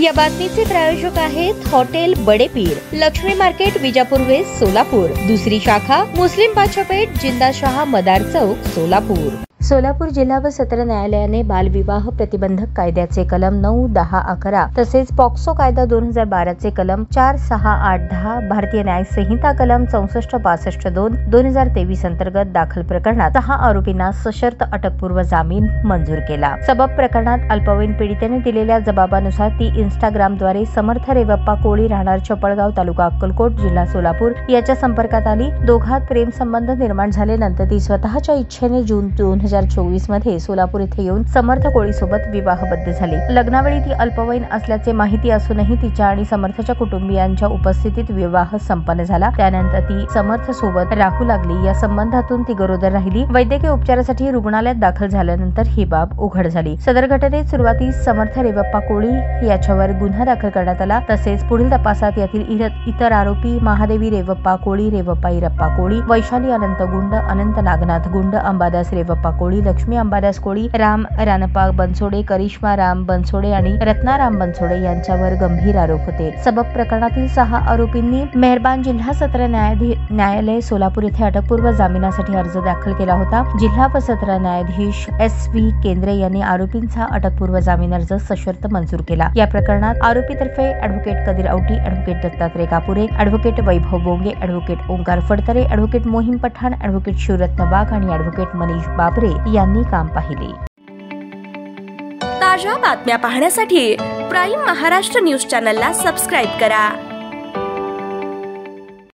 या बातमीचे प्रायोजक आहेत hotel Badepir, Laxmi market, Vijapur west, Solapur. दुसरी शाखा मुस्लिम बादशाहपेठ, जिंदाशाह मदार चौक, सोलापूर। सोलापूर जिल्हा व सत्र न्यायालयाने बालविवाह प्रतिबंधक कायद्याचे कलम 9, 10, 11 तसेच पॉक्सो कायदा 2012 चे कलम 4, 6, 8, 10, भारतीय न्याय संहिता कलम 64, 65, 2, 2023 अंतर्गत दाखल प्रकरणात 6 आरोपींना सशर्त अटकपूर्व जामीन मंजूर केला। सबब प्रकरणात अल्पवयीन पीडितेने दिलेल्या जबाबानुसार ती इंस्टाग्रामद्वारे समर्थ रेवप्पा कोळी राहणार चपळगाव, तालुका अक्कलकोट, जिल्हा सोलापूर याच्या संपर्कात आली। दोघात प्रेम संबंध निर्माण झाल्यानंतर ती स्वतःच्या इच्छेने जून 2024 मध्ये सोलापूर येथे येऊन समर्थ कोळी सोबत विवाहबद्ध झाली। लग्नावेळी ती अल्पवयीन असल्याचे माहिती असूनही तिच्या आणि समर्थच्या कुटुंबियांच्या उपस्थितीत विवाह संपन्न झाला। त्यानंतर ती समर्थ सोबत राहू लागली। या संबंधातून ती गरोदर राहिली। वैद्यकीय उपचारासाठी रुग्णालयात दाखल झाल्यानंतर ही बाब उघड झाली। सदर घटनेत सुरुवातीस समर्थ रेवप्पा कोळी याच्यावर गुन्हा दाखल करण्यात आला। तसेच पुढील तपासात यातील इतर आरोपी महादेवी रेवप्पा कोळी, रेवप्पा इरप्पा कोळी, वैशाली अनंत गुंड, अनंत नागनाथ गुंड, अंबादास रेवप्पा कोळी, लक्ष्मी अंबादास कोळी, राम रानप्पा बनसोडे, करिश्मा राम बनसोडे आणि रत्ना राम बनसोडे यांच्यावर गंभीर आरोप होते। सबब प्रकरणातील 6 आरोपींनी मेहरबान जिल्हा सत्र न्यायालय सोलापूर येथे अटकपूर्व जामिनासाठी अर्ज दाखल केला होता। जिल्हा व सत्र न्यायाधीश SV केंद्रे यांनी आरोपींचा अटकपूर्व जामीन अर्ज सशर्त मंजूर केला। या प्रकरणात आरोपीतर्फे advocate Kadir Auti, advocate Dattatray Kapure, advocate Vaibhav Bonge, advocate Omkar Phadtare, advocate Mohim Pathan, advocate Shivratna वाघ आणि ॲडव्होकेट मनीष बाबरे यांनी काम पाहिले। ताज्या बातम्या पाहण्यासाठी प्राईम महाराष्ट्र न्यूज चॅनलला सबस्क्राईब करा।